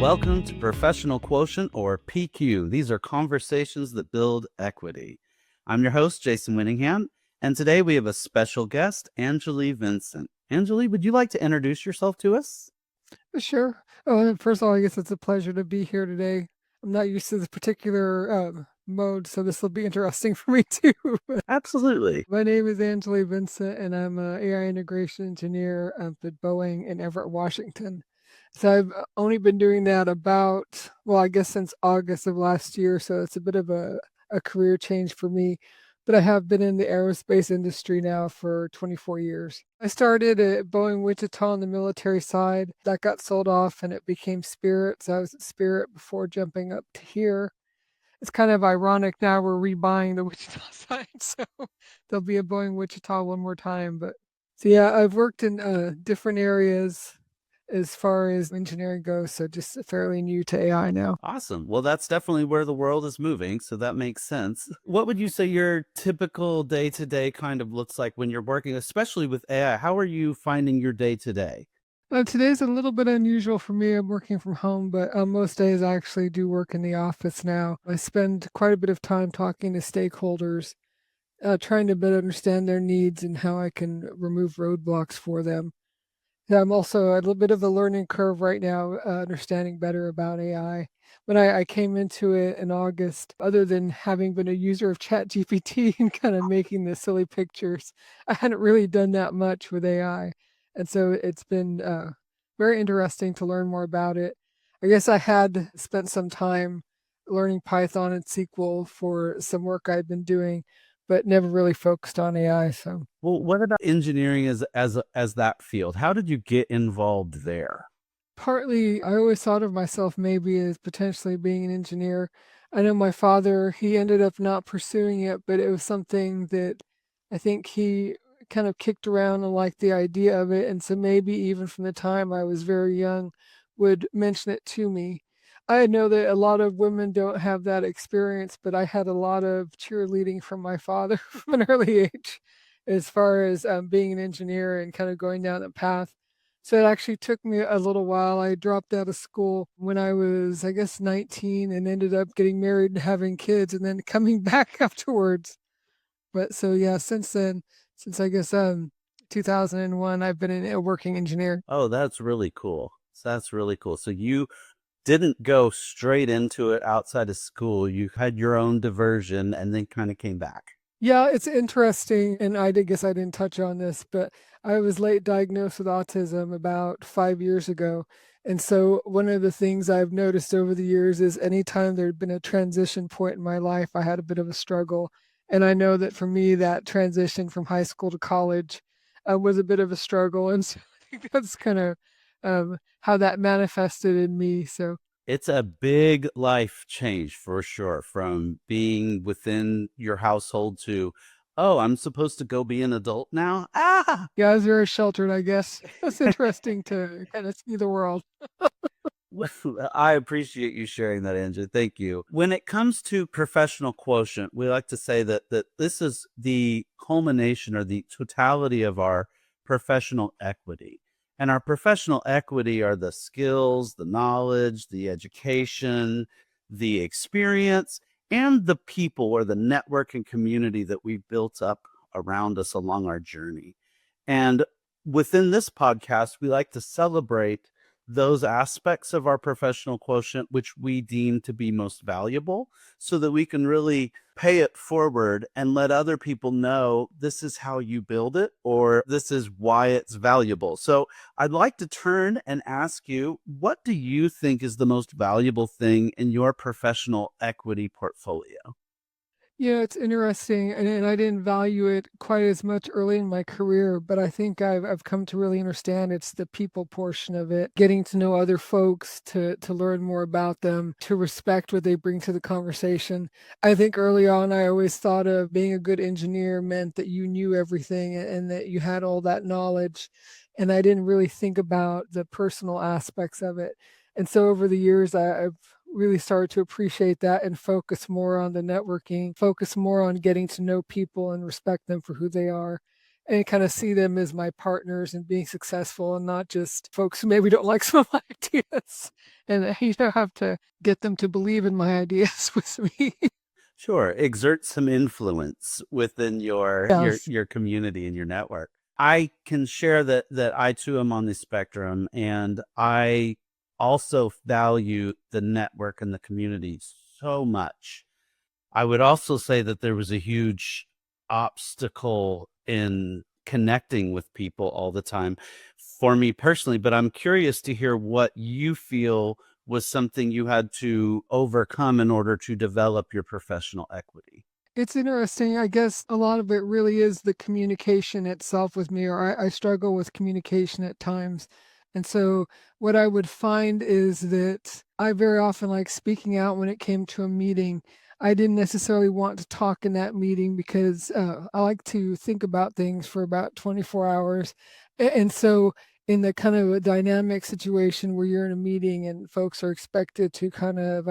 Welcome to Professional Quotient, or PQ. These are conversations that build equity. I'm your host, Jason Winningham, and today we have a special guest, Anjali Vincent. Anjali, would you like to introduce yourself to us? Sure. Oh, and first of all, I guess it's a pleasure to be here today. I'm not used to this particular mode, so this will be interesting for me too. Absolutely. My name is Angela Vincent, and I'm an AI integration engineer at Boeing in Everett, Washington. So I've only been doing that about, well, I guess since August of last year. So it's a bit of a career change for me. But I have been in the aerospace industry now for 24 years. I started at Boeing Wichita on the military side. That got sold off and it became Spirit. So I was at Spirit before jumping up to here. It's kind of ironic now we're rebuying the Wichita side, so there'll be a Boeing Wichita one more time. But so yeah, I've worked in different areas as far as engineering goes, so just fairly new to AI now. Awesome. Well, that's definitely where the world is moving, so that makes sense. What would you say your typical day to day kind of looks like when you're working, especially with AI? How are you finding your day to day? Today's a little bit unusual for me. I'm working from home, but most days I actually do work in the office now. I spend quite a bit of time talking to stakeholders, trying to better understand their needs and how I can remove roadblocks for them. Yeah, I'm also a little bit of a learning curve right now, understanding better about AI. When I came into it in August, other than having been a user of ChatGPT and kind of making the silly pictures, I hadn't really done that much with AI. And so it's been very interesting to learn more about it. I guess I had spent some time learning Python and SQL for some work I'd been doing, but never really focused on AI. So Well, what about engineering as that field? How did you get involved there? partly, I always thought of myself maybe as potentially being an engineer. I know my father, he ended up not pursuing it, but it was something that I think he kind of kicked around and liked the idea of it. And so maybe even from the time I was very young, would mention it to me. I know that a lot of women don't have that experience, but I had a lot of cheerleading from my father from an early age as far as being an engineer and kind of going down that path. So it actually took me a little while. I dropped out of school when I was, I guess, 19 and ended up getting married and having kids and then coming back afterwards. But so yeah, since then, since I guess 2001, I've been a working engineer. Oh, that's really cool. That's really cool. So you didn't go straight into it outside of school. You had your own diversion and then kind of came back. Yeah, it's interesting, and guess I didn't touch on this, but I was late diagnosed with autism about 5 years ago. And so one of the things I've noticed over the years is anytime there'd been a transition point in my life, I had a bit of a struggle. And I know that for me, that transition from high school to college was a bit of a struggle. And so I think that's kind of how that manifested in me. So It's a big life change for sure, from being within your household to, oh, I'm supposed to go be an adult now. Ah, yeah, I was very sheltered, I guess. It's interesting to kind of see the world. well, I appreciate you sharing that, Andrew. Thank you. When it comes to professional quotient, we like to say that this is the culmination or the totality of our professional equity. And our professional equity are the skills, the knowledge, the education, the experience, and the people or the network and community that we've built up around us along our journey. And within this podcast, we like to celebrate those aspects of our professional quotient which we deem to be most valuable so that we can really pay it forward and let other people know this is how you build it or this is why it's valuable. So I'd like to turn and ask you, what do you think is the most valuable thing in your professional equity portfolio? Yeah, it's interesting, and I didn't value it quite as much early in my career, but I think I've come to really understand it's the people portion of it, getting to know other folks, to learn more about them, to respect what they bring to the conversation. I think early on, I always thought of being a good engineer meant that you knew everything and that you had all that knowledge, and I didn't really think about the personal aspects of it. And so over the years, I've really started to appreciate that and focus more on the networking, focus more on getting to know people and respect them for who they are. and kind of see them as my partners in being successful and not just folks who maybe don't like some of my ideas. And have to get them to believe in my ideas with me. Sure, exert some influence within your Yes. your community and your network. I can share that I too am on the spectrum, and I also value the network and the community so much. I would also say that there was a huge obstacle in connecting with people all the time for me personally, but I'm curious to hear what you feel was something you had to overcome in order to develop your professional equity. It's interesting. I guess a lot of it really is the communication itself with me, or I struggle with communication at times. And so, what I would find is that I very often like speaking out when it came to a meeting. I didn't necessarily want to talk in that meeting because I like to think about things for about 24 hours. And so, in the kind of a dynamic situation where you're in a meeting and folks are expected to kind of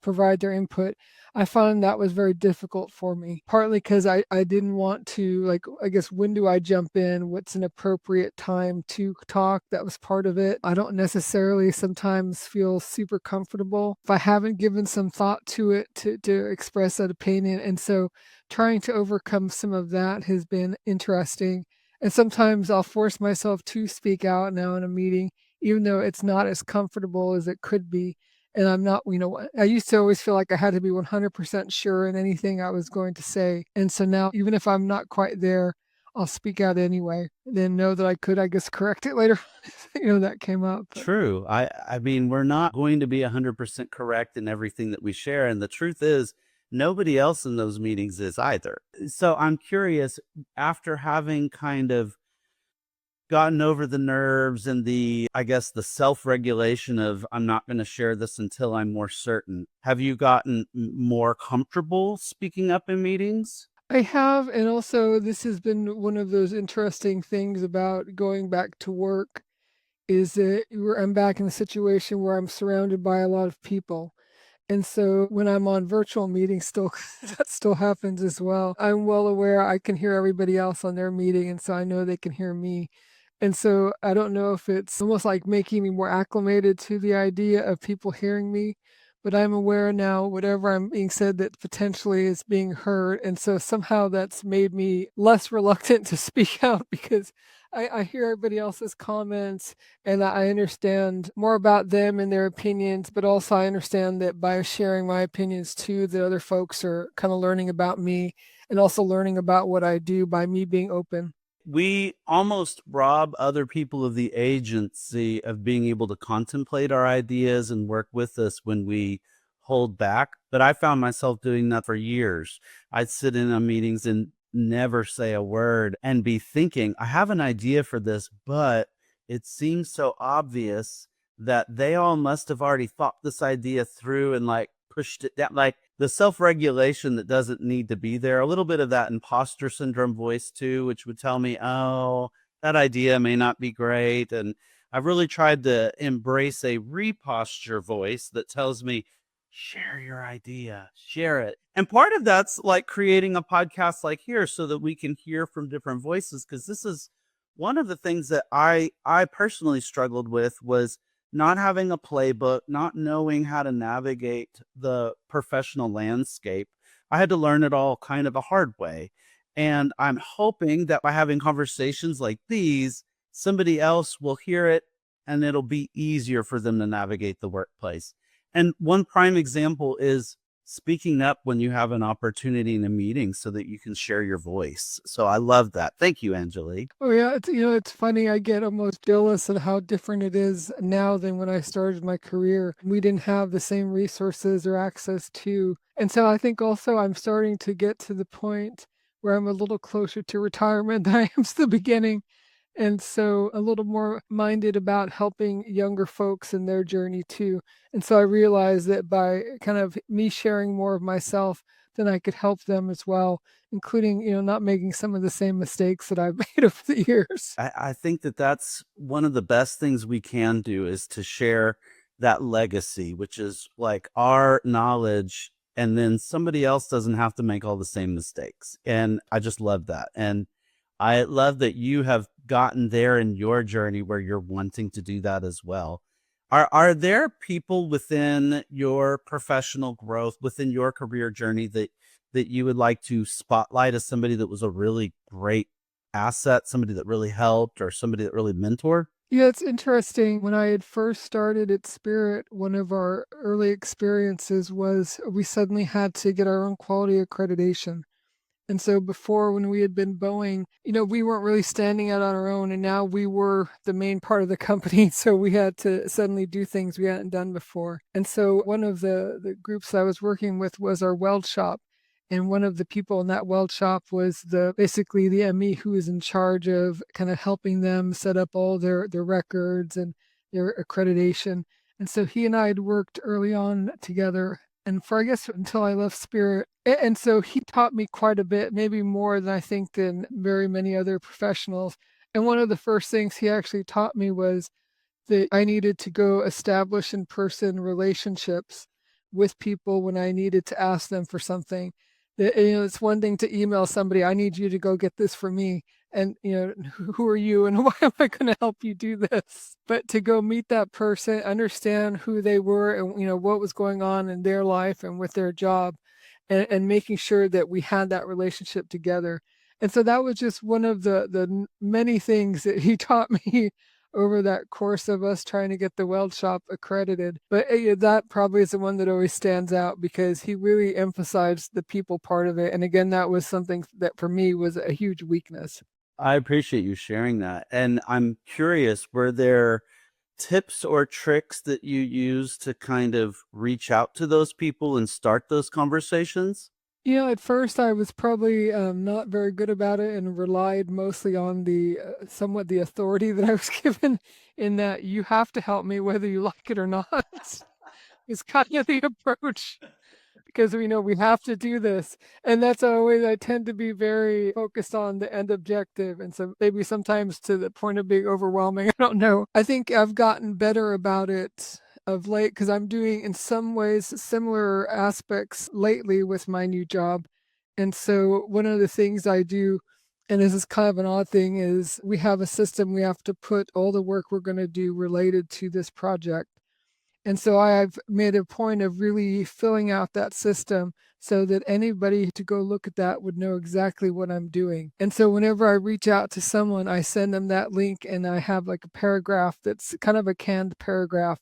provide their input, I found that was very difficult for me, partly because I didn't want to, like, I guess, when do I jump in? What's an appropriate time to talk? That was part of it. I don't necessarily sometimes feel super comfortable if I haven't given some thought to it to express that opinion. And so trying to overcome some of that has been interesting. And sometimes I'll force myself to speak out now in a meeting, even though it's not as comfortable as it could be. And I'm not, I used to always feel like I had to be 100% sure in anything I was going to say. And so now, even if I'm not quite there, I'll speak out anyway, then know that I could, I guess, correct it later. That came up. But True. I mean, we're not going to be 100% correct in everything that we share, and the truth is nobody else in those meetings is either. So I'm curious, after having kind of gotten over the nerves and the, I guess, the self-regulation of I'm not going to share this until I'm more certain. Have you gotten more comfortable speaking up in meetings? I have, and also this has been one of those interesting things about going back to work is that I'm back in a situation where I'm surrounded by a lot of people. And so when I'm on virtual meetings, still that still happens as well. I'm well aware I can hear everybody else on their meeting, and so I know they can hear me. And so I don't know if it's almost like making me more acclimated to the idea of people hearing me, but I'm aware now whatever I'm being said that potentially is being heard. And so somehow that's made me less reluctant to speak out because I hear everybody else's comments and I understand more about them and their opinions, but also I understand that by sharing my opinions too, the other folks are kind of learning about me and also learning about what I do by me being open. We almost rob other people of the agency of being able to contemplate our ideas and work with us when we hold back. But I found myself doing that for years. I'd sit in on meetings and never say a word and be thinking, I have an idea for this, but it seems so obvious that they all must have already thought this idea through and like pushed it down. Like the self-regulation that doesn't need to be there, a little bit of that imposter syndrome voice too, which would tell me, oh, that idea may not be great. And I've really tried to embrace a reposture voice that tells me, share your idea, share it. And part of that's like creating a podcast like here so that we can hear from different voices. Cause this is one of the things that I personally struggled with was not having a playbook, not knowing how to navigate the professional landscape. I had to learn it all kind of a hard way. And I'm hoping that by having conversations like these, somebody else will hear it and it'll be easier for them to navigate the workplace. And one prime example is speaking up when you have an opportunity in a meeting so that you can share your voice. So I love that. Thank you, Angelique. Oh yeah, it's funny. I get almost jealous at how different it is now than when I started my career. We didn't have the same resources or access to, and so I think also I'm starting to get to the point where I'm a little closer to retirement than I am to the beginning. And so a little more minded about helping younger folks in their journey too. And so I realized that by kind of me sharing more of myself, then I could help them as well, including, not making some of the same mistakes that I've made over the years. I think that that's one of the best things we can do is to share that legacy, which is like our knowledge, and then somebody else doesn't have to make all the same mistakes. And I just love that. And I love that you have gotten there in your journey where you're wanting to do that as well. Are there people within your professional growth, within your career journey that you would like to spotlight as somebody that was a really great asset, somebody that really helped, or somebody that really mentored? Yeah, it's interesting. When I had first started at Spirit, one of our early experiences was we suddenly had to get our own quality accreditation. And so before, when we had been Boeing, we weren't really standing out on our own, and now we were the main part of the company. So we had to suddenly do things we hadn't done before. And so one of the groups I was working with was our weld shop. And one of the people in that weld shop was basically the ME who was in charge of kind of helping them set up all their records and their accreditation. And so he and I had worked early on together, and for I guess until I left Spirit. And so he taught me quite a bit, maybe more than I think than very many other professionals. And one of the first things he actually taught me was that I needed to go establish in person relationships with people when I needed to ask them for something. That, it's one thing to email somebody, I need you to go get this for me. And, who are you and why am I going to help you do this? But to go meet that person, understand who they were and, what was going on in their life and with their job, and making sure that we had that relationship together. And so that was just one of the many things that he taught me over that course of us trying to get the weld shop accredited. But yeah, that probably is the one that always stands out because he really emphasized the people part of it. And again, that was something that for me was a huge weakness. I appreciate you sharing that. And I'm curious, were there tips or tricks that you use to kind of reach out to those people and start those conversations? At first I was probably not very good about it and relied mostly on the somewhat the authority that I was given in that you have to help me whether you like it or not. Is kind of the approach because we know we have to do this. And that's always, I tend to be very focused on the end objective. And so maybe sometimes to the point of being overwhelming. I don't know. I think I've gotten better about it of late because I'm doing in some ways similar aspects lately with my new job. And so one of the things I do, and this is kind of an odd thing, is we have a system we have to put all the work we're going to do related to this project. And so I've made a point of really filling out that system so that anybody to go look at that would know exactly what I'm doing. And so whenever I reach out to someone, I send them that link and I have like a paragraph that's kind of a canned paragraph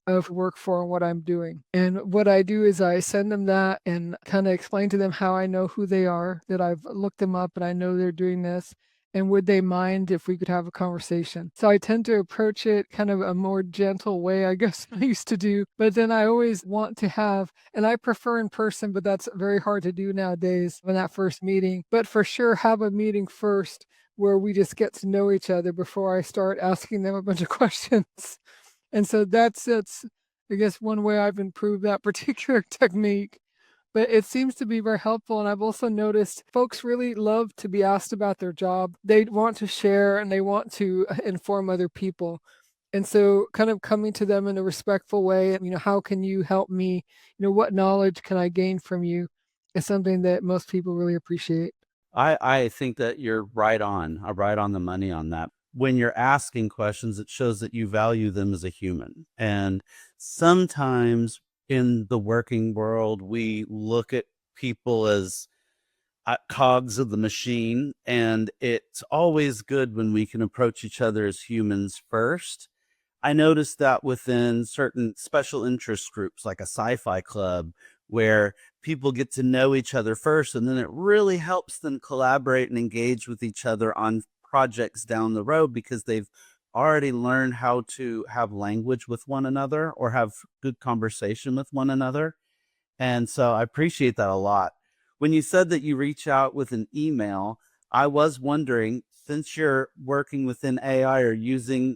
of work for what I'm doing. And what I do is I send them that and kind of explain to them how I know who they are, that I've looked them up and I know they're doing this. And would they mind if we could have a conversation? So I tend to approach it kind of a more gentle way, I guess I used to do. But then I always want to have, and I prefer in person, but that's very hard to do nowadays in that first meeting. But for sure, have a meeting first where we just get to know each other before I start asking them a bunch of questions. And so that's I guess one way I've improved that particular technique. But it seems to be very helpful, and I've also noticed folks really love to be asked about their job. They want to share and they want to inform other people. And so kind of coming to them in a respectful way, and, how can you help me? What knowledge can I gain from you is something that most people really appreciate. I think that you're right on the money on that. When you're asking questions, it shows that you value them as a human. And sometimes in the working world, we look at people as cogs of the machine, and it's always good when we can approach each other as humans first. I noticed that within certain special interest groups, like a sci-fi club, where people get to know each other first, and then it really helps them collaborate and engage with each other on projects down the road because they've already learned how to have language with one another or have good conversation with one another. And so I appreciate that a lot. When you said that you reach out with an email, I was wondering, since you're working within AI or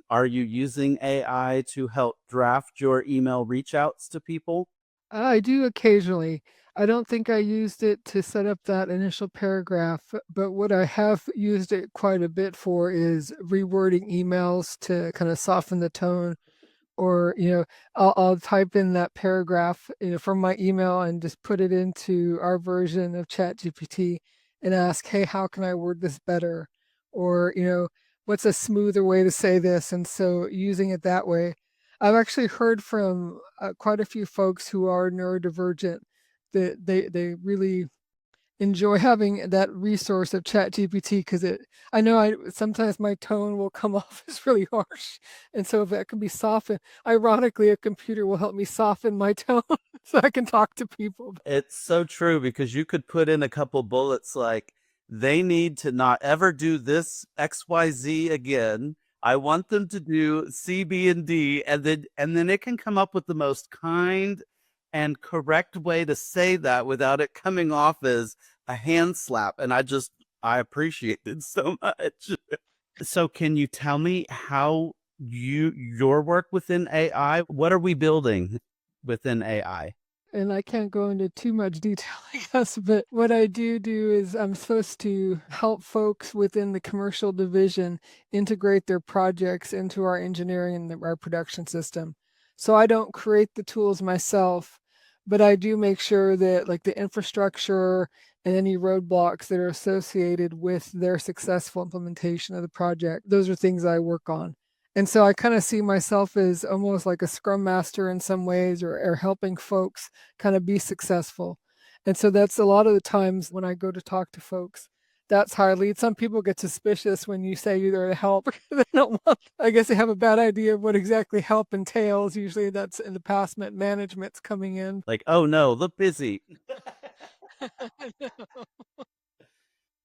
are you using AI to help draft your email reach outs to people? I do occasionally. I don't think I used it to set up that initial paragraph, but what I have used it quite a bit for is rewording emails to kind of soften the tone. Or, I'll type in that paragraph, from my email and just put it into our version of ChatGPT and ask, hey, how can I word this better? or, what's a smoother way to say this? And so using it that way. I've actually heard from quite a few folks who are neurodivergent that they really enjoy having that resource of ChatGPT because I know I sometimes my tone will come off as really harsh, and so if that can be softened, ironically, a computer will help me soften my tone so I can talk to people. It's so true because you could put in a couple bullets like, they need to not ever do this XYZ again. I want them to do C, B, and D, and then it can come up with the most kind and correct way to say that without it coming off as a hand slap. And I appreciate it so much. So can you tell me how your work within AI? What are we building within AI? And I can't go into too much detail, I guess, but what I do is I'm supposed to help folks within the commercial division integrate their projects into our engineering and our production system. So I don't create the tools myself, but I do make sure that like the infrastructure and any roadblocks that are associated with their successful implementation of the project, those are things I work on. And so I kind of see myself as almost like a scrum master in some ways, or helping folks kind of be successful. And so that's a lot of the times when I go to talk to folks, that's how I lead. Some people get suspicious when you say you're there to help. They don't want, I guess they have a bad idea of what exactly help entails. Usually that's in the past meant management's coming in. Like, oh no, look busy.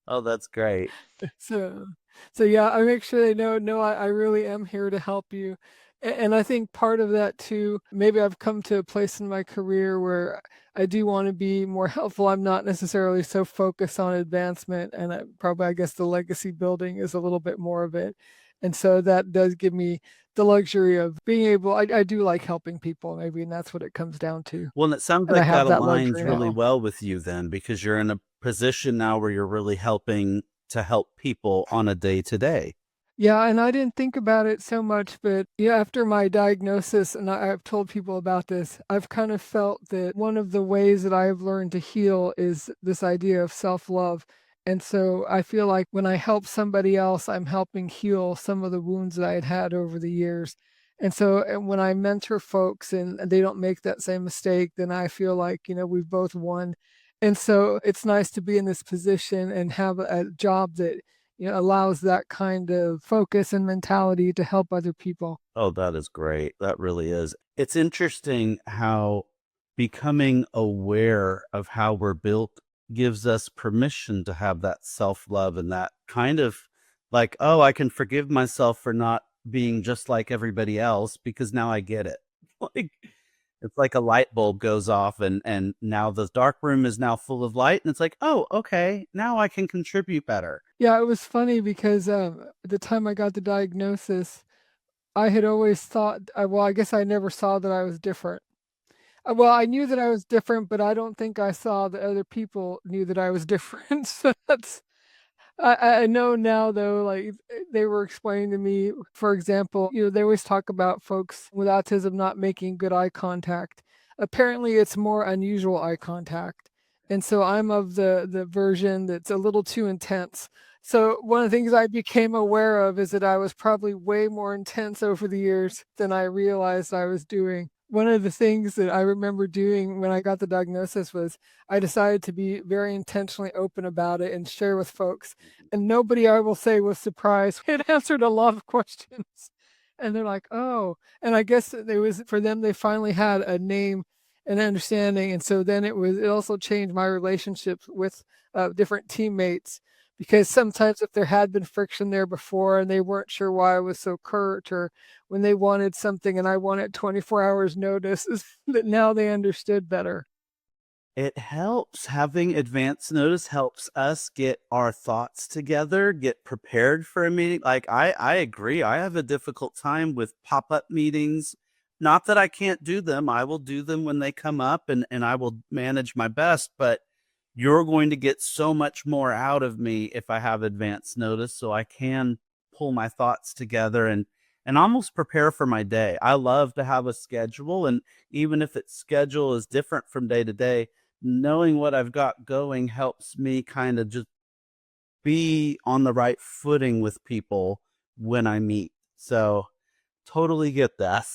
Oh, that's great. So so yeah, I make sure they know, no, I really am here to help you. And I think part of that too, maybe I've come to a place in my career where I do want to be more helpful. I'm not necessarily so focused on advancement, and I guess the legacy building is a little bit more of it. And so that does give me the luxury of being able, I do like helping people maybe, and that's what it comes down to. Well, and it sounds And I like have that that aligns luxury really now. well with you then, because you're in a position now where you're really helping to help people on a day to day. Yeah, and I didn't think about it so much, but yeah, after my diagnosis, and I've told people about this, I've kind of felt that one of the ways that I've learned to heal is this idea of self love. And so I feel like when I help somebody else, I'm helping heal some of the wounds that I had had over the years. And so when I mentor folks and they don't make that same mistake, then I feel like, we've both won. And so it's nice to be in this position and have a job that allows that kind of focus and mentality to help other people. Oh, that is great. That really is. It's interesting how becoming aware of how we're built gives us permission to have that self love and that kind of like, oh, I can forgive myself for not being just like everybody else because now I get it. Like, it's like a light bulb goes off and now the dark room is now full of light and it's like, "Oh, okay, now I can contribute better." Yeah, it was funny because at the time I got the diagnosis, I had always thought, well, I guess I never saw that I was different. Well, I knew that I was different, but I don't think I saw that other people knew that I was different. So I know now though, like they were explaining to me, for example, they always talk about folks with autism not making good eye contact. Apparently, it's more unusual eye contact, and so I'm of the version that's a little too intense. So one of the things I became aware of is that I was probably way more intense over the years than I realized I was doing. One of the things that I remember doing when I got the diagnosis was I decided to be very intentionally open about it and share with folks, and nobody, I will say, was surprised. It answered a lot of questions. And they're like, "Oh." And I guess it was for them, they finally had a name and understanding. And so then it also changed my relationships with different teammates, because sometimes if there had been friction there before and they weren't sure why I was so curt, or when they wanted something and I wanted 24 hours notice, that now they understood better. It helps. Having advance notice helps us get our thoughts together, get prepared for a meeting. Like I agree. I have a difficult time with pop-up meetings. Not that I can't do them. I will do them when they come up and I will manage my best, but you're going to get so much more out of me if I have advance notice so I can pull my thoughts together and almost prepare for my day. I love to have a schedule, and even if its schedule is different from day to day, knowing what I've got going helps me kind of just be on the right footing with people when I meet. So totally get that.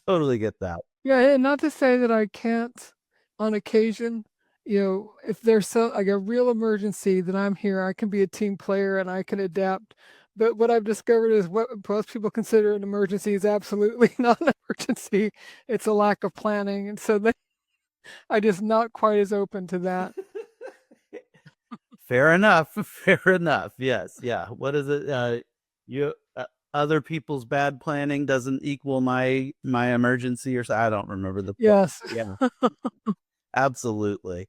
Totally get that. Yeah, and not to say that I can't on occasion, if there's like a real emergency, then I'm here. I can be a team player and I can adapt. But what I've discovered is what most people consider an emergency is absolutely not an emergency. It's a lack of planning. And so I just not quite as open to that. Fair enough. Fair enough. Yes. Yeah. What is it? You other people's bad planning doesn't equal my emergency, or so. I don't remember the. Yes. Yeah. Absolutely.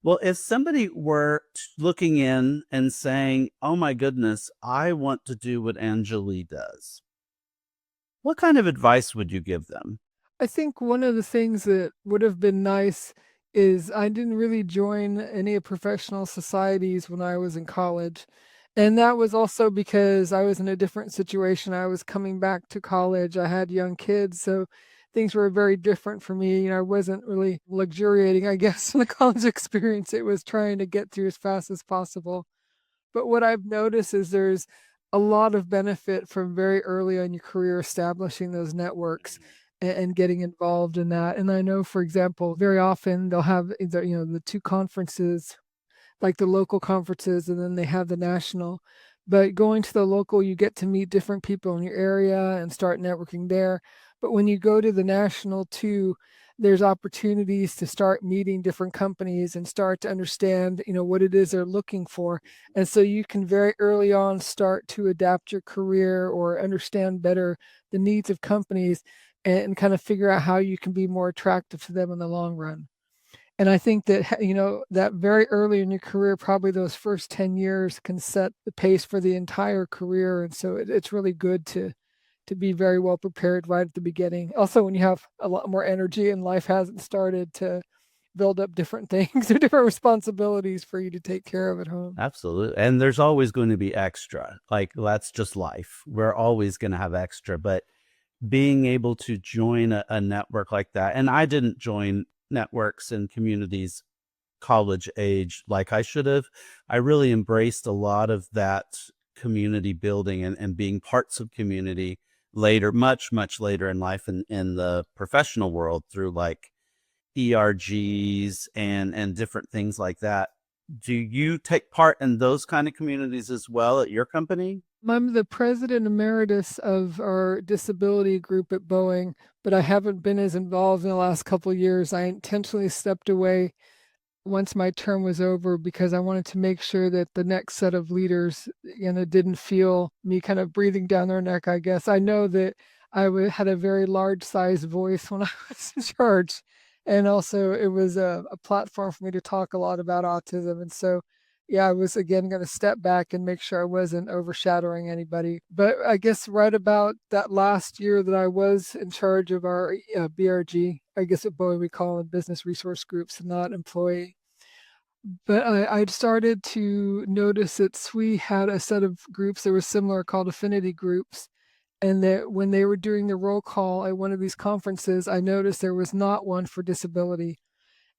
Well, if somebody were looking in and saying, "Oh my goodness, I want to do what Angeli does," what kind of advice would you give them? I think one of the things that would have been nice is I didn't really join any professional societies when I was in college. And that was also because I was in a different situation. I was coming back to college. I had young kids, so things were very different for me. I wasn't really luxuriating, I guess, in the college experience. It was trying to get through as fast as possible. But what I've noticed is there's a lot of benefit from very early in your career establishing those networks and getting involved in that. And I know, for example, very often they'll have either, the two conferences, like the local conferences, and then they have the national. But going to the local, you get to meet different people in your area and start networking there. But when you go to the national too, there's opportunities to start meeting different companies and start to understand, what it is they're looking for. And so you can very early on start to adapt your career or understand better the needs of companies and kind of figure out how you can be more attractive to them in the long run. And I think that, that very early in your career, probably those first 10 years can set the pace for the entire career. And so it's really good to be very well prepared right at the beginning. Also, when you have a lot more energy and life hasn't started to build up different things or different responsibilities for you to take care of at home. Absolutely. And there's always going to be extra. Like that's just life. We're always going to have extra, but being able to join a network like that. And I didn't join networks and communities college age like I should have. I really embraced a lot of that community building and being parts of community later, much, much later in life in the professional world through like ERGs and different things like that. Do you take part in those kind of communities as well at your company? I'm the president emeritus of our disability group at Boeing, but I haven't been as involved in the last couple of years. I intentionally stepped away once my term was over because I wanted to make sure that the next set of leaders, didn't feel me kind of breathing down their neck, I guess. I know that had a very large size voice when I was in charge. And also it was a platform for me to talk a lot about autism. And so, yeah, I was again going to step back and make sure I wasn't overshadowing anybody. But I guess right about that last year that I was in charge of our BRG, I guess at Boeing we call them business resource groups and not employee. But I'd started to notice that SWE had a set of groups that were similar called affinity groups. And that when they were doing the roll call at one of these conferences, I noticed there was not one for disability.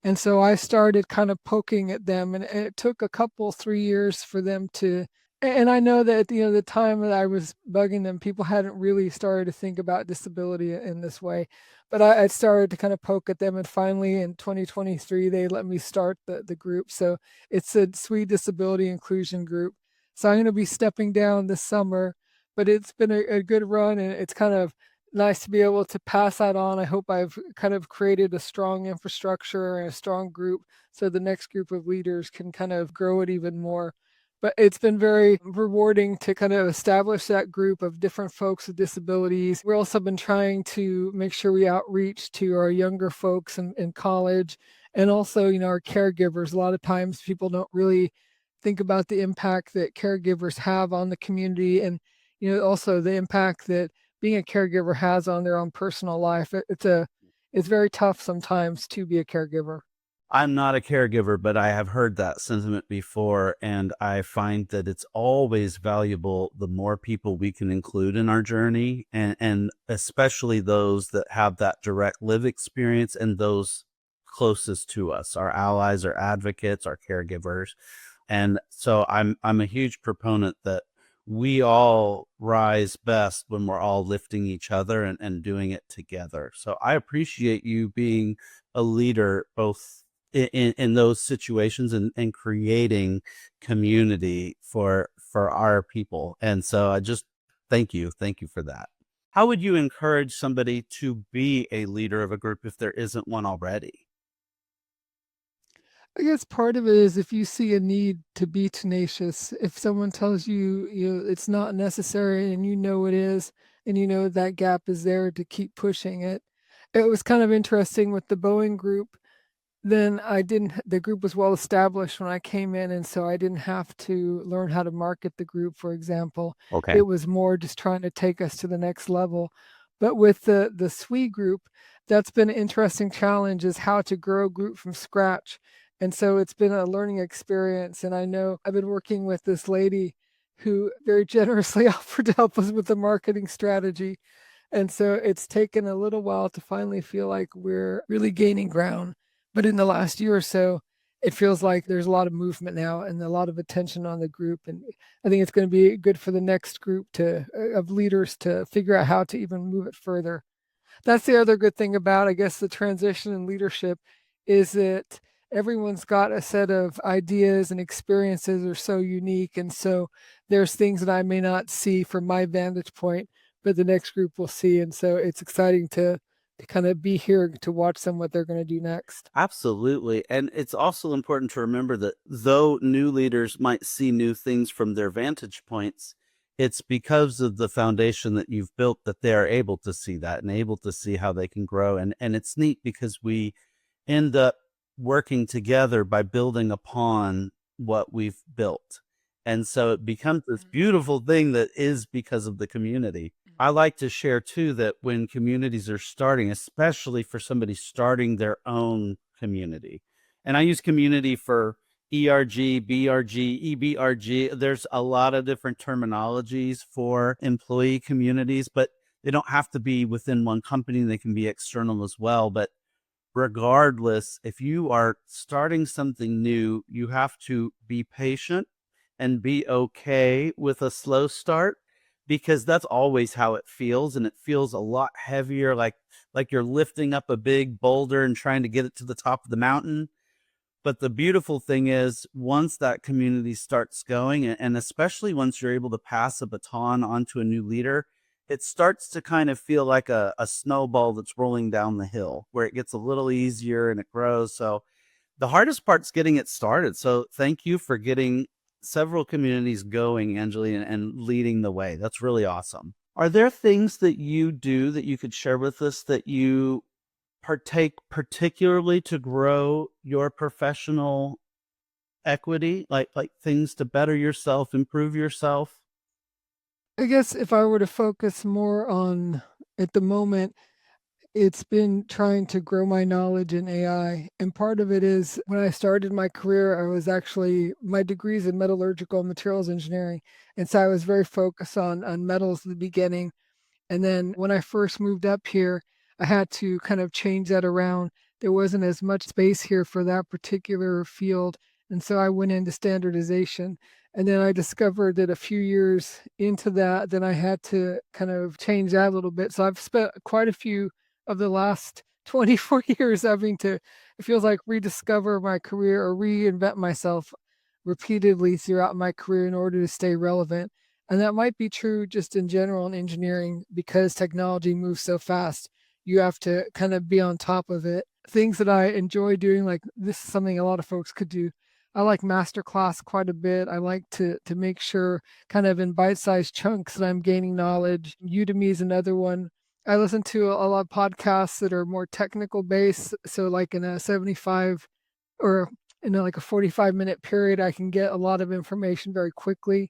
And so I started kind of poking at them, and it took a couple, 3 years for them to. And I know that the time that I was bugging them, people hadn't really started to think about disability in this way. But I started to kind of poke at them, and finally in 2023 they let me start the group. So it's a SWE Disability Inclusion Group. So I'm going to be stepping down this summer, but it's been a good run, and it's kind of nice to be able to pass that on. I hope I've kind of created a strong infrastructure and a strong group so the next group of leaders can kind of grow it even more. But it's been very rewarding to kind of establish that group of different folks with disabilities. We've also been trying to make sure we outreach to our younger folks in college and also, our caregivers. A lot of times people don't really think about the impact that caregivers have on the community and, also the impact that being a caregiver has on their own personal life. It's very tough sometimes to be a caregiver. I'm not a caregiver, but I have heard that sentiment before, and I find that it's always valuable the more people we can include in our journey, and especially those that have that direct live experience and those closest to us, our allies, our advocates, our caregivers. And so I'm a huge proponent that we all rise best when we're all lifting each other and doing it together. So I appreciate you being a leader both in those situations and creating community for our people. And so I just thank you for that. How would you encourage somebody to be a leader of a group if there isn't one already? I guess part of it is if you see a need to be tenacious, if someone tells you, it's not necessary and you know it is, and you know that gap is there to keep pushing it. It was kind of interesting with the Boeing group. Then I didn't the group was well established when I came in, and so I didn't have to learn how to market the group, for example. Okay. It was more just trying to take us to the next level. But with the SWE group, that's been an interesting challenge is how to grow a group from scratch. And so it's been a learning experience. And I know I've been working with this lady who very generously offered to help us with the marketing strategy. And so it's taken a little while to finally feel like we're really gaining ground. But in the last year or so, it feels like there's a lot of movement now and a lot of attention on the group. And I think it's going to be good for the next group of leaders to figure out how to even move it further. That's the other good thing about, I guess, the transition in leadership is that everyone's got a set of ideas and experiences are so unique. And so there's things that I may not see from my vantage point, but the next group will see. And so it's exciting to kind of be here to watch them what they're going to do next. Absolutely. And it's also important to remember that though new leaders might see new things from their vantage points, it's because of the foundation that you've built that they are able to see that and able to see how they can grow. And it's neat because we end up working together by building upon what we've built. And so it becomes this beautiful thing that is because of the community. I like to share too that when communities are starting, especially for somebody starting their own community, and I use community for ERG, BRG, EBRG. There's a lot of different terminologies for employee communities, but they don't have to be within one company. They can be external as well. But regardless, if you are starting something new, you have to be patient and be okay with a slow start because that's always how it feels and it feels a lot heavier like you're lifting up a big boulder and trying to get it to the top of the mountain. But the beautiful thing is once that community starts going and especially once you're able to pass a baton onto a new leader, it starts to kind of feel like a snowball that's rolling down the hill where it gets a little easier and it grows. So the hardest part's getting it started. So thank you for getting several communities going, Anjali, and leading the way. That's really awesome. Are there things that you do that you could share with us that you partake particularly to grow your professional equity, like things to better yourself, improve yourself? I guess if I were to focus more on at the moment, it's been trying to grow my knowledge in AI. And part of it is when I started my career, I was actually, my degrees in metallurgical and materials engineering. And so I was very focused on metals at the beginning. And then when I first moved up here, I had to kind of change that around. There wasn't as much space here for that particular field. And so I went into standardization. And then I discovered that a few years into that, then I had to kind of change that a little bit. So I've spent quite a few of the last 24 years having to, it feels like, rediscover my career or reinvent myself repeatedly throughout my career in order to stay relevant. And that might be true just in general in engineering because technology moves so fast. You have to kind of be on top of it. Things that I enjoy doing, like this is something a lot of folks could do. I like masterclass quite a bit. I like to make sure kind of in bite-sized chunks that I'm gaining knowledge. Udemy is another one. I listen to a lot of podcasts that are more technical based. So like in a 75 or in like a 45-minute period, I can get a lot of information very quickly.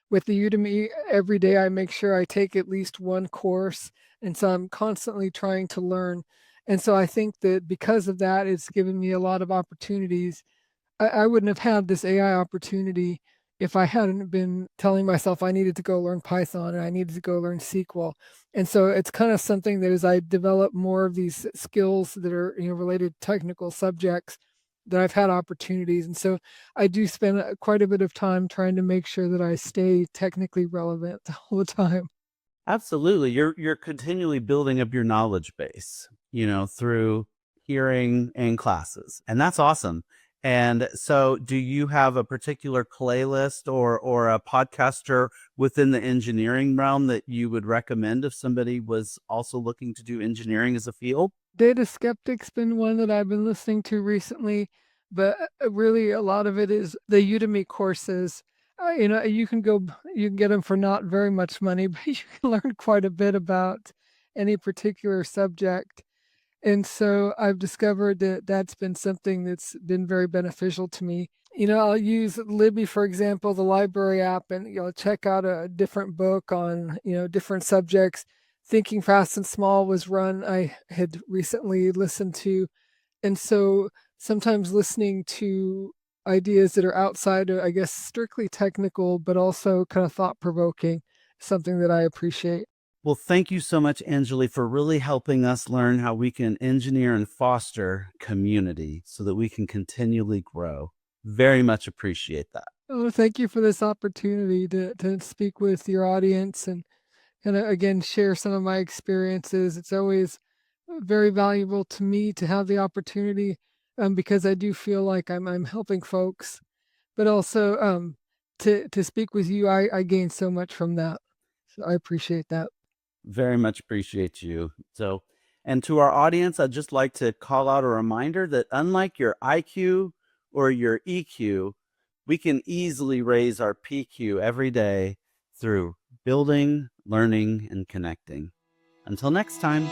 With the Udemy, every day I make sure I take at least one course, and so I'm constantly trying to learn. And so I think that because of that, it's given me a lot of opportunities. I wouldn't have had this AI opportunity if I hadn't been telling myself I needed to go learn Python and I needed to go learn SQL. And so it's kind of something that as I develop more of these skills that are related to technical subjects, that I've had opportunities. And so I do spend quite a bit of time trying to make sure that I stay technically relevant all the time. Absolutely. You're continually building up your knowledge base, through hearing and classes. And that's awesome. And so do you have a particular playlist or a podcaster within the engineering realm that you would recommend if somebody was also looking to do engineering as a field? Data Skeptic's been one that I've been listening to recently, but really a lot of it is the Udemy courses. You can get them for not very much money, but you can learn quite a bit about any particular subject. And so I've discovered that that's been something that's been very beneficial to me. I'll use Libby, for example, the library app, and check out a different book on different subjects. Thinking Fast and Small was run I had recently listened to, and so sometimes listening to ideas that are outside of, I guess, strictly technical, but also kind of thought provoking, something that I appreciate. Well, thank you so much, Angeli, for really helping us learn how we can engineer and foster community so that we can continually grow. Very much appreciate that. Oh, thank you for this opportunity to speak with your audience and again share some of my experiences. It's always very valuable to me to have the opportunity, because I do feel like I'm helping folks, but also to speak with you, I gain so much from that. So I appreciate that. Very much appreciate you. So, and to our audience, I'd just like to call out a reminder that unlike your IQ or your EQ, we can easily raise our PQ every day through building, learning, and connecting. Until next time.